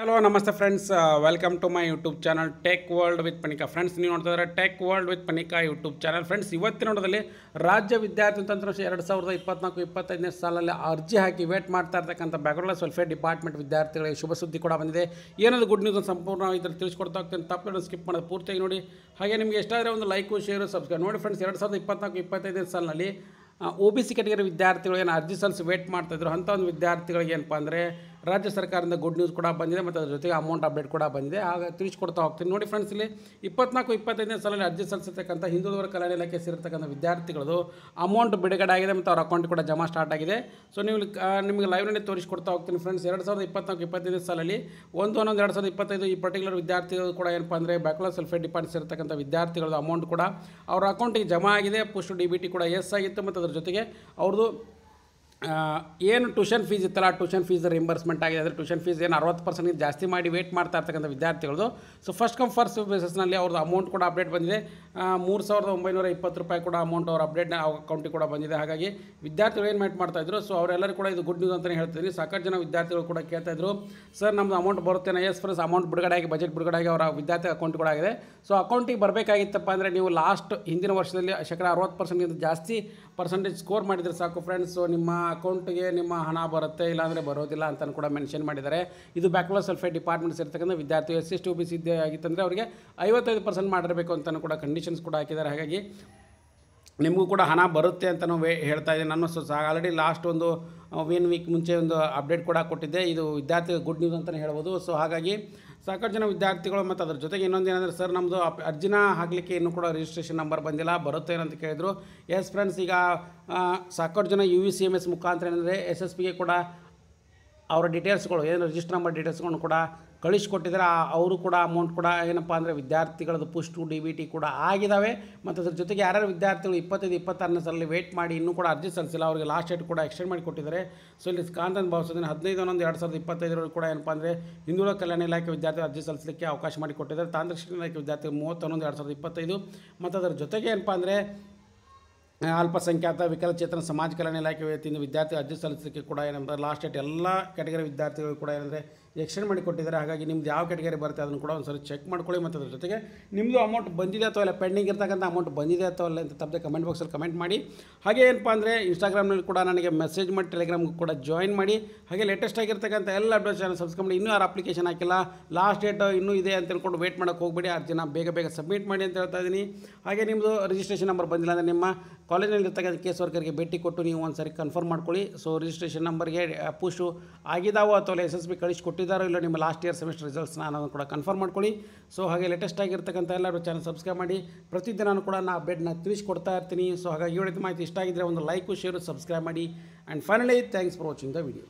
Hello ನಮಸ್ತೆ friends, welcome to my YouTube channel tech world with Panika. Friends, ನೀವು ನೋಡ್ತಾ ಇದ್ದಾರೆ tech world with Panika YouTube channel. Friends, ಇವತ್ತಿನ ನೋಡೋದಲ್ಲಿ ರಾಜ್ಯ ವಿದ್ಯಾರ್ಥಿ ತಂತ್ರಾಂಶ 2024-25ನೇ ಸಾಲಲ್ಲಿ ಅರ್ಜಿ ಹಾಕಿ ವೇಟ್ ಮಾಡ್ತಾ ಇರ್ತಕ್ಕಂಥ ಬ್ಯಾಕ್ಗ್ರೌಂಡ್ ವೆಲ್ಫೇರ್ ಡಿಪಾರ್ಟ್ಮೆಂಟ್ ವಿದ್ಯಾರ್ಥಿಗಳಿಗೆ ಶುಭ ಸುದ್ದಿ ಕೂಡ ಬಂದಿದೆ. ಏನದು ಗುಡ್ ನ್ಯೂಸ್ ಸಂಪೂರ್ಣ ಇದರಲ್ಲಿ ತಿಳಿಸ್ಕೊಡ್ತಾ ಹೋಗ್ತೀನಿ. ತಪ್ಪು ಸ್ಕಿಪ್ ಮಾಡೋದು ಪೂರ್ತಿಯಾಗಿ ನೋಡಿ. ಹಾಗೆ ನಿಮಗೆ ಎಷ್ಟಾದರೆ ಒಂದು ಲೈಕು, ಶೇರು, ಸಬ್ಸ್ಕ್ರೈಬ್ ನೋಡಿ. ಫ್ರೆಂಡ್ಸ್, 2024-25ನೇ ಸಾಲಿನಲ್ಲಿ OBC ಕ್ಯಾಟಗರಿ ವಿದ್ಯಾರ್ಥಿಗಳು ಏನು ಅರ್ಜಿ ಸಲ್ಲಿಸಿ ವೇಟ್ ಮಾಡ್ತಾಯಿದ್ರು ಅಂಥ ಒಂದು ವಿದ್ಯಾರ್ಥಿಗಳಿಗೆ ಏನಪ್ಪ ಅಂದರೆ ರಾಜ್ಯ ಸರ್ಕಾರದಿಂದ ಗುಡ್ ನ್ಯೂಸ್ ಕೂಡ ಬಂದಿದೆ ಮತ್ತು ಅದ್ರ ಜೊತೆಗೆ ಅಮೌಂಟ್ ಅಪ್ಡೇಟ್ ಕೂಡ ಬಂದಿದೆ. ಆಗ ತಿಳಿಸ್ಕೊಡ್ತಾ ಹೋಗ್ತೀನಿ. ನೋಡಿ ಫ್ರೆಂಡ್ಸ್, ಇಲ್ಲಿ 24-25ನೇ ಸಾಲಲ್ಲಿ ಅರ್ಜಿ ಸಲ್ಲಿಸತಕ್ಕಂಥ ಹಿಂದುಳಿದ ವರ್ಗ ಕಲ್ಯಾಣ ಇಲಾಖೆ ಸೇರಿರ್ತಕ್ಕಂಥ ವಿದ್ಯಾರ್ಥಿಗಳದು ಅಮೌಂಟ್ ಬಿಡುಗಡೆ ಆಗಿದೆ ಮತ್ತು ಅವ್ರ ಅಕೌಂಟ್ ಕೂಡ ಜಮಾ ಸ್ಟಾರ್ಟ್ ಆಗಿದೆ. ಸೊ ನೀವು ನಿಮಗೆ ಲೈವ್ನಲ್ಲಿ ತೋರಿಸ್ಕೊಡ್ತಾ ಹೋಗ್ತೀನಿ. ಫ್ರೆಂಡ್ಸ್, 2024-25ನೇ ಸಾಲಲ್ಲಿ 1/1/2025 ಈ ಪರ್ಟಿಕ್ಯುಲರ್ ವಿದ್ಯಾರ್ಥಿಗಳು ಕೂಡ ಏನಪ್ಪ ಅಂದರೆ ಬ್ಯಾಕ್ಲಾಗ್ ವೆಲ್ಫೇರ್ ಡಿಪಾರ್ಟ್ಮೆಂಟ್ ಸೇರಿರ್ತಕ್ಕಂಥ ವಿದ್ಯಾರ್ಥಿಗಳದ್ದು ಅಮೌಂಟ್ ಕೂಡ ಅವ್ರ ಅಕೌಂಟಿಗೆ ಜಮಾ ಆಗಿದೆ. ಪುಸ್ಟ್ DBT ಕೂಡ ಎಸ್ ಆಗಿತ್ತು ಮತ್ತು ಅದ್ರ ಜೊತೆಗೆ ಅವ್ರದ್ದು ಏನು ಟ್ಯೂಷನ್ ಫೀಸ್ ಇತ್ತಲ್ಲ, ಟ್ಯೂಷನ್ ಫೀಸ್ ರಿಂಬರ್ಸ್ಮೆಂಟ್ ಆಗಿದೆ. ಅಂದರೆ ಟ್ಯೂಷನ್ ಫೀಸ್ ಏನು 60% ಜಾಸ್ತಿ ಮಾಡಿ ವೇಟ್ ಮಾಡ್ತಾ ಇರ್ತಕ್ಕಂಥ ವಿದ್ಯಾರ್ಥಿಗಳದು ಸೊ ಫಸ್ಟ್ ಕಮ್ ಫಸ್ಟ್ ಬೇಸಿಸ್ನಲ್ಲಿ ಅವ್ರದ್ದು ಅಮೌಂಟ್ ಕೂಡ ಅಪ್ಡೇಟ್ ಬಂದಿದೆ. 3,920 ರೂಪಾಯಿ ಕೂಡ ಅಮೌಂಟ್ ಅವ್ರ ಅಪ್ಡೇಟ್ ಅಕೌಂಟಿಗೆ ಕೂಡ ಬಂದಿದೆ. ಹಾಗಾಗಿ ವಿದ್ಯಾರ್ಥಿಗಳು ಏನು ವೇಟ್ ಮಾಡ್ತಾಯಿದ್ರು. ಸೊ ಅವರೆಲ್ಲರೂ ಕೂಡ ಇದು ಗುಡ್ ನ್ಯೂಸ್ ಅಂತಲೇ ಹೇಳ್ತಿದ್ದೀನಿ. ಸಾಕಷ್ಟು ಜನ ವಿದ್ಯಾರ್ಥಿಗಳು ಕೂಡ ಕೇಳ್ತಾಯಿದ್ರು, ಸರ್ ನಮ್ಮದು ಅಮೌಂಟ್ ಬರುತ್ತೇನೆ. ಎಸ್ ಫ್ರೆಂಡ್ಸ್, ಅಮೌಂಟ್ ಬಿಡುಗಡೆ ಆಗಿ ಬಜೆಟ್ ಬಿಡುಗಡೆ ಆಗಿ ಅವರ ವಿದ್ಯಾರ್ಥಿ ಅಕೌಂಟ್ ಕೂಡ ಆಗಿದೆ. ಸೊ ಅಕೌಂಟಿಗೆ ಬರಬೇಕಾಗಿತ್ತಪ್ಪ ಅಂದರೆ ನೀವು ಲಾಸ್ಟ್ ಹಿಂದಿನ ವರ್ಷದಲ್ಲಿ 60% ಜಾಸ್ತಿ ಪರ್ಸೆಂಟೇಜ್ ಸ್ಕೋರ್ ಮಾಡಿದರೆ ಸಾಕು ಫ್ರೆಂಡ್ಸ್. ಸೊ ನಿಮ್ಮ ಅಕೌಂಟಿಗೆ ನಿಮ್ಮ ಹಣ ಬರುತ್ತೆ, ಇಲ್ಲಾಂದರೆ ಬರೋದಿಲ್ಲ ಅಂತಲೂ ಕೂಡ ಮೆನ್ಷನ್ ಮಾಡಿದ್ದಾರೆ. ಇದು ಬ್ಯಾಕ್ಲಾಗ್ ವೆಲ್ಫೇರ್ ಡಿಪಾರ್ಟ್ಮೆಂಟ್ ಸೇರ್ತಕ್ಕಂಥ ವಿದ್ಯಾರ್ಥಿ SC OBC ಆಗಿತ್ತಂದರೆ ಅವರಿಗೆ 55% ಮಾಡಿರಬೇಕು ಅಂತಲೂ ಕೂಡ ಕಂಡೀಷನ್ಸ್ ಕೂಡ ಹಾಕಿದ್ದಾರೆ. ಹಾಗಾಗಿ ನಿಮಗೂ ಕೂಡ ಹಣ ಬರುತ್ತೆ ಅಂತಲೂ ಹೇಳ್ತಾ ಇದ್ದೀನಿ ನಾನು. ಸೊ ಆಲ್ರೆಡಿ ಲಾಸ್ಟ್ ಒಂದು 1 ವೀಕ್ ಮುಂಚೆ ಒಂದು ಅಪ್ಡೇಟ್ ಕೂಡ ಕೊಟ್ಟಿದ್ದೆ. ಇದು ವಿದ್ಯಾರ್ಥಿಗಳ ಗುಡ್ ನ್ಯೂಸ್ ಅಂತಲೇ ಹೇಳ್ಬೋದು. ಸೊ ಹಾಗಾಗಿ ಸಾಕಷ್ಟು ಜನ ವಿದ್ಯಾರ್ಥಿಗಳು ಮತ್ತು ಅದ್ರ ಜೊತೆಗೆ ಇನ್ನೊಂದು ಏನಂದರೆ, ಸರ್ ನಮ್ಮದು ಅರ್ಜಿನ ಹಾಕಲಿಕ್ಕೆ ಇನ್ನೂ ಕೂಡ ರಿಜಿಸ್ಟ್ರೇಷನ್ ನಂಬರ್ ಬಂದಿಲ್ಲ, ಬರುತ್ತೆ ಏನಂತ ಕೇಳಿದರು. ಎಸ್ ಫ್ರೆಂಡ್ಸ್, ಈಗ ಸಾಕಷ್ಟು ಜನ UVCMS ಮುಖಾಂತರ ಏನಂದರೆ SSPಗೆ ಕೂಡ ಅವರ ಡೀಟೇಲ್ಸ್ಗಳು ಏನು ರಿಜಿಸ್ಟರ್ ನಂಬರ್ ಡೀಟೇಲ್ಸ್ಗಳನ್ನು ಕೂಡ ಕಳಿಸ್ಕೊಟ್ಟಿದ್ದಾರೆ. ಅವರು ಕೂಡ ಅಮೌಂಟ್ ಕೂಡ ಏನಪ್ಪ ಅಂದರೆ ವಿದ್ಯಾರ್ಥಿಗಳದ್ದು ಪುಷ್ಟು DBT ಕೂಡ ಆಗಿದ್ದಾವೆ. ಮತ್ತು ಅದ್ರ ಜೊತೆಗೆ ಯಾರ್ಯಾರು ವಿದ್ಯಾರ್ಥಿಗಳು 25-26ನೇ ಸಾಲಲ್ಲಿ ವೇಟ್ ಮಾಡಿ ಇನ್ನೂ ಕೂಡ ಅರ್ಜಿ ಸಲ್ಲಿಸಿಲ್ಲ, ಅವರಿಗೆ ಲಾಸ್ಟ್ ಡೇಟ್ ಕೂಡ ಎಕ್ಸ್ಟೆಂಡ್ ಮಾಡಿ ಕೊಟ್ಟಿದ್ದಾರೆ. ಸೊ ಇಲ್ಲಿ ಕಾಂತಂತ ಭಾವಿಸೋದನ್ನು 15/11/2025 ಕೂಡ ಏನಪ್ಪ ಅಂದರೆ ಹಿಂದುಳಿದ ಕಲ್ಯಾಣ ಇಲಾಖೆ ವಿದ್ಯಾರ್ಥಿಗಳು ಅರ್ಜಿ ಸಲ್ಲಿಸಲಿಕ್ಕೆ ಅವಕಾಶ ಮಾಡಿ ಕೊಟ್ಟಿದ್ದಾರೆ. ತಾಂತ್ರಿಕ ಶಿಕ್ಷಣ ಇಲಾಖೆ ವಿದ್ಯಾರ್ಥಿಗಳು 30/11/2025 ಮತ್ತು ಅದರ ಜೊತೆಗೆ ಏನಪ್ಪ ಅಂದರೆ ಅಲ್ಪಸಂಖ್ಯಾತ ವಿಕಲಚೇತನ ಸಮಾಜ ಕಲ್ಯಾಣ ಇಲಾಖೆ ವತಿಯಿಂದ ವಿದ್ಯಾರ್ಥಿ ಅರ್ಜಿ ಸಲ್ಲಿಸಲಿಕ್ಕೆ ಕೂಡ ಏನಂದರೆ ಲಾಸ್ಟ್ ಡೇಟ್ ಎಲ್ಲ ಕ್ಯಾಟಗರಿ ವಿದ್ಯಾರ್ಥಿಗಳು ಕೂಡ ಏನಂದರೆ ಎಕ್ಸ್ಟೆಂಡ್ ಮಾಡಿ ಕೊಟ್ಟಿದ್ದಾರೆ. ಹಾಗಾಗಿ ನಿಮ್ದು ಯಾವ ಕ್ಯಾಟಗರಿ ಬರುತ್ತೆ ಅದನ್ನು ಕೂಡ ಒಂದು ಸರಿ ಚೆಕ್ ಮಾಡ್ಕೊಳ್ಳಿ. ಮತ್ತು ಅದ್ರ ಜೊತೆಗೆ ನಿಮ್ಮದು ಅಮೌಂಟ್ ಬಂದಿದೆ ಅಥವಾ ಇಲ್ಲ, ಪೆಂಡಿಂಗ್ ಇರ್ತಕ್ಕಂಥ ಅಮೌಂಟ್ ಬಂದಿದೆ ಅಥವಾ ಇಲ್ಲ ಅಂತ ತಪ್ಪದೆ ಕಮೆಂಟ್ ಬಾಕ್ಸಲ್ಲಿ ಕಮೆಂಟ್ ಮಾಡಿ. ಹಾಗೆ ಏನಪ್ಪ ಅಂದರೆ ಇನ್ಸ್ಟಾಗ್ರಾಮ್ನಲ್ಲಿ ಕೂಡ ನನಗೆ ಮೆಸೇಜ್ ಮಾಡಿ ಟೆಲಿಗ್ರಾಮ್ಗೆ ಕೂಡ ಜಾಯಿನ್ ಮಾಡಿ. ಹಾಗೆ ಲೇಟೆಸ್ಟ್ ಆಗಿರ್ತಕ್ಕಂಥ ಎಲ್ಲ ಅಪ್ಡೇಟ್ ಚಾನಲ್ ಸಬ್ಸ್ಕ್ರೈಬ್ ಮಾಡಿ. ಇನ್ನೂ ಯಾರು ಅಪ್ಲಿಕೇಶನ್ ಹಾಕಿಲ್ಲ, ಲಾಸ್ಟ್ ಡೇಟ್ ಇನ್ನೂ ಇದೆ ಅಂತ ತಿಳ್ಕೊಂಡು ವೇಟ್ ಮಾಡೋಕ್ಕೆ ಹೋಗಬೇಡಿ. ಅರ್ಜಿನ ಬೇಗ ಸಬ್ಮಿಟ್ ಮಾಡಿ ಅಂತ ಹೇಳ್ತಾ ಇದ್ದೀನಿ. ಹಾಗೆ ನಿಮ್ಮದು ರಿಜಿಸ್ಟ್ರೇಷನ್ ನಂಬರ್ ಬಂದಿಲ್ಲ ಅಂದರೆ ನಿಮ್ಮ ಕಾಲೇಜಿನಲ್ಲಿ ಇರ್ತಕ್ಕಂಥ ಕೇಸ್ ವರ್ಕರ್ಗೆ ಭೇಟಿ ಕೊಟ್ಟು ನೀವು ಒಂದು ಸರಿ ಕನ್ಫರ್ಮ್ ಮಾಡ್ಕೊಳ್ಳಿ. ಸೊ ರಿಜಿಸ್ಟ್ರೇಷನ್ ನಂಬರ್ಗೆ ಪುಷು ಆಗಿದಾವೋ ಅಥವಾ SSB ಕಳಿಸ್ಕೊಟ್ಟಿದ್ದಾರೋ ಇಲ್ಲ ನಿಮ್ಮ ಲಾಸ್ಟ್ ಇಯರ್ ಸೆಮಿಸ್ಟರ್ ರಿಸಲ್ಟ್ಸ್ನ ಅನ್ನೋದನ್ನು ಕೂಡ ಕನ್ಫರ್ಮ್ ಮಾಡ್ಕೊಳ್ಳಿ. ಸೊ ಹಾಗೆ ಲೇಟೆಸ್ಟ್ ಆಗಿರ್ತಕ್ಕಂಥ ಎಲ್ಲರೂ ಚಾನಲ್ ಸಬ್ಸ್ಕ್ರೈಬ್ ಮಾಡಿ. ಪ್ರತಿದಿನ ಕೂಡ ನಾನು ಅಪ್ಡೇಟ್ನ ತಿಳಿಸ್ಕೊಡ್ತಾ ಇರ್ತೀನಿ. ಸೊ ಹಾಗಾಗಿ ಈ ಮಾಹಿತಿ ಇಷ್ಟ ಆಗಿದ್ದರೆ ಒಂದು ಲೈಕು, ಶೇರು, ಸಬ್ಸ್ಕ್ರೈಬ್ ಮಾಡಿ. And finally thanks for watching the video.